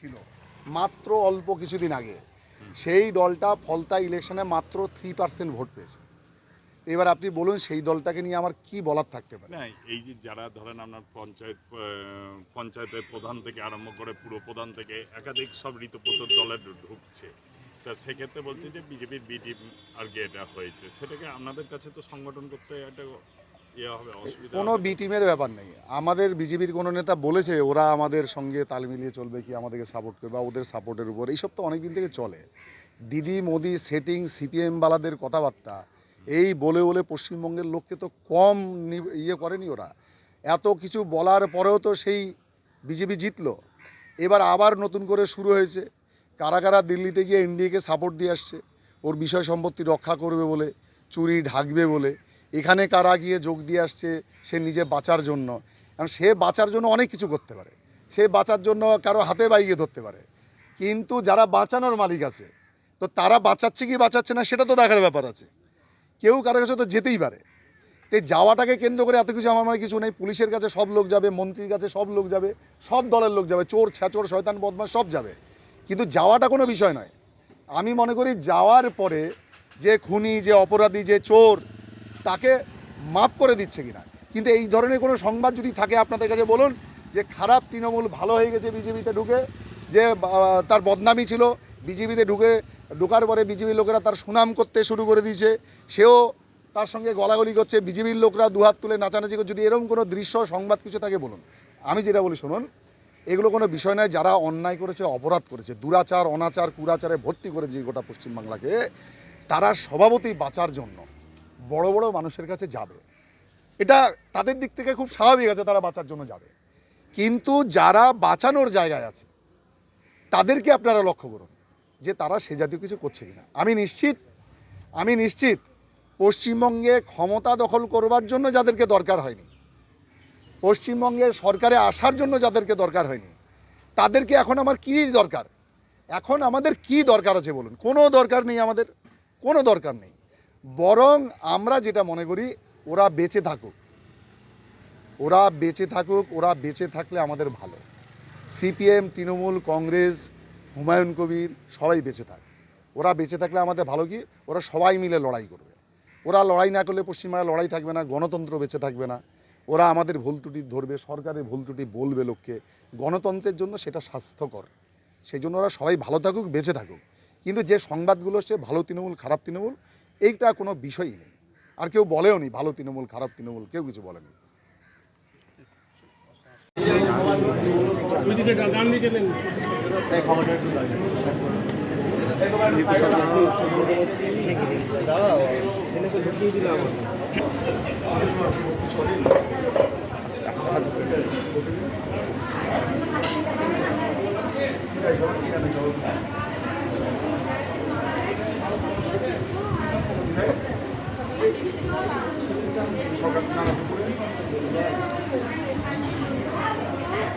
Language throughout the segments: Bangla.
ছিল মাত্র অল্প কিছুদিন আগে, সেই দলটা ফলতা ইলেকশনে মাত্র 3% ভোট পেয়েছে। এবার আপনি বলুন সেই দলটাকে নিয়ে আমার কি বলার থাকতে পারে? না, এই যে যারা ধরেন আপনার পঞ্চায়েতের প্রধান থেকে আরম্ভ করে পুরো প্রধান থেকে একাধিক সব ঋতুপত দলে ঢুকছে, তা সেক্ষেত্রে বলছে যে বিজেপির বি টিম আর কি এটা হয়েছে, সেটাকে আপনাদের কাছে তো সংগঠন করতে একটা ইয়ে হবে, অসুবিধা কোনো বি টিমের ব্যাপার নেই। আমাদের বিজেপির কোনো নেতা বলেছে ওরা আমাদের সঙ্গে তাল মিলিয়ে চলবে কি আমাদেরকে সাপোর্ট করবে বা ওদের সাপোর্টের উপর, এইসব তো অনেক দিন থেকে চলে। দিদি মোদি সেটিং সিপিএম বালাদের কথাবার্তা এই বলে বলে পশ্চিমবঙ্গের লোককে তো কম ইয়ে করেনি ওরা। এত কিছু বলার পরেও তো সেই বিজেপি জিতলো। এবার আবার নতুন করে শুরু হয়েছে, কারা কারা দিল্লিতে গিয়ে এনডিএকে সাপোর্ট দিয়ে আসছে ওর বিষয় সম্পত্তি রক্ষা করবে বলে, চুরি ঢাকবে বলে। এখানে কারা গিয়ে যোগ দিয়ে আসছে সে নিজে বাঁচার জন্য, কারণ সে বাঁচার জন্য অনেক কিছু করতে পারে, সে বাঁচার জন্য কারো হাতে বাইকে ধরতে পারে, কিন্তু যারা বাঁচানোর মালিক আছে তো তারা বাঁচাচ্ছে কি বাঁচাচ্ছে না সেটা তো দেখার ব্যাপার আছে। কেউ কারো কাছে তো যেতেই পারে। তো যাওয়াটাকে কেন্দ্র করে এত কিছু আমার মানে কিছু নেই। পুলিশের কাছে সব লোক যাবে, মন্ত্রীর কাছে সব লোক যাবে, সব দলের লোক যাবে, চোর ছ্যাচোর শয়তান বদমাশ সব যাবে, কিন্তু যাওয়াটা কোনো বিষয় নয়। আমি মনে করি যাওয়ার পরে যে খুনি, যে অপরাধী, যে চোর, তাকে মাফ করে দিচ্ছে কিনা। কিন্তু এই ধরনের কোনো সংবাদ যদি থাকে আপনাদের কাছে বলুন যে খারাপ তৃণমূল ভালো হয়ে গেছে বিজেপিতে ঢুকে, যে তার বদনামি ছিল, বিজেপিতে ঢোকার পরে বিজেপির লোকেরা তার সুনাম করতে শুরু করে দিয়েছে, সেও তার সঙ্গে গলাগলি করছে, বিজেপির লোকরা দুহাত তুলে নাচানাচি করছে, যদি এরকম কোনো দৃশ্য সংবাদ কিছু থাকে বলুন। আমি যেটা বলি শুনুন, এগুলো কোনো বিষয় নয়। যারা অন্যায় করেছে, অপরাধ করেছে, দুরাচার অনাচার কুরাচারে ভর্তি করেছে গোটা পশ্চিমবাংলাকে, তারা স্বভাবতই বাঁচার জন্য বড় বড় মানুষের কাছে যাবে। এটা তাদের দিক থেকে খুব স্বাভাবিক আছে, তারা বাঁচার জন্য যাবে। কিন্তু যারা বাঁচানোর জায়গায় আছে তাদেরকে আপনারা লক্ষ্য করুন যে তারা সে জাতীয় কিছু করছে কিনা। আমি নিশ্চিত পশ্চিমবঙ্গে ক্ষমতা দখল করবার জন্য যাদেরকে দরকার হয়নি, পশ্চিমবঙ্গে সরকারে আসার জন্য যাদেরকে দরকার হয়নি, তাদেরকে এখন আমার কী দরকার? এখন আমাদের কি দরকার আছে বলুন? কোনো দরকার নেই, আমাদের কোনো দরকার নেই। বরং আমরা যেটা মনে করি ওরা বেঁচে থাকুক, ওরা বেঁচে থাকুক, ওরা বেঁচে থাকলে আমাদের ভালো। সিপিএম, তৃণমূল, কংগ্রেস, হুমায়ুন কবির সবাই বেঁচে থাক। ওরা বেঁচে থাকলে আমাদের ভালো। কি ওরা সবাই মিলে লড়াই করবে। ওরা লড়াই না করলে পশ্চিমবাংলায় লড়াই থাকবে না, গণতন্ত্র বেঁচে থাকবে না। ওরা আমাদের ভুল ত্রুটি ধরবে, সরকারের ভুল ত্রুটি বলবে লোককে, গণতন্ত্রের জন্য সেটা স্বাস্থ্যকর। সেই জন্য ওরা সবাই ভালো থাকুক, বেঁচে থাকুক। কিন্তু যে সংবাদগুলো সে ভালো তৃণমূল খারাপ তৃণমূল, এইটা কোনো বিষয়ই নেই। আর কেউ বলেও নি ভালো তৃণমূল খারাপ তৃণমূল, কেউ কিছু বলেনি।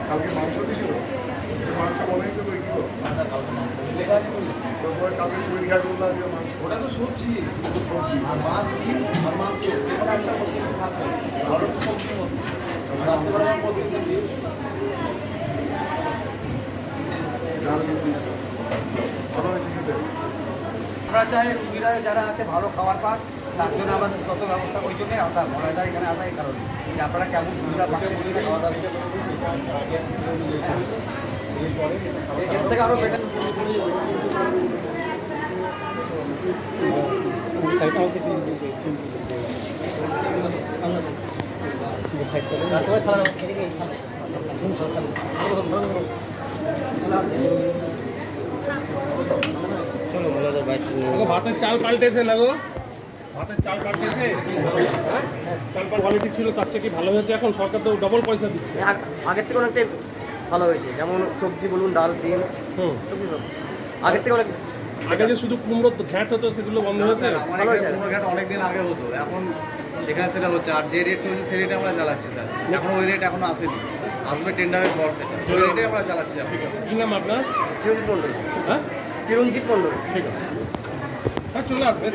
কালকে মাংস দিয়েছিল, মাংস বলেই তো কী গো, কালকে তৈরি খাই বললাম যে মাংস, ওটা তো সবজি, সবজি আর মাছ, ডিম আর মাংস, আরও তো সবজি রাত্রেবেলার প্রতিদিন দিই ডাল দিয়েছিল, ভালো হয়েছে খেতে। আমরা চাই রুগীরা যারা আছে ভালো খাবার পাক, তার জন্য আমরা তত ব্যবস্থা, ওই জন্যই আসা মনে এখানে আসা এই কারণে যে আপনারা কেমন সুবিধা পাচ্ছেন খাওয়া দাওয়া এর থেকে আরও বেটার। ভাতের চাল পাল্টেছে না গো, ভাতের চাল পাল্টেছে, চাল কোয়ালিটি ছিল তার চেয়ে কি ভালো হয়েছে? এখন সরকার তো ডবল পয়সা দিচ্ছে, আগের থেকে অনেকটাই ভালো হয়েছে। যেমন সবজি বলুন, ডাল, ডিম, আগের থেকে অনেক। আগে যে শুধু কুমড়ো ঘ্যাট হতো সেগুলো বন্ধ হয়েছে, কুমড়ো ঘ্যাট অনেকদিন আগে হতো, এখন এখানে সেটা হচ্ছে। আর যে রেট চলছে সেই রেটে আমরা চালাচ্ছি স্যার, এখন ওই রেট এখনো আসেনি, আসবে টেন্ডারের পর, সেটা ওই রেটে আমরা চালাচ্ছি। কি নাম আপনার? চিরঞ্জিত মণ্ডল। হ্যাঁ, চিরঞ্জিত মণ্ডল। ঠিক আছে, চলে আসবে।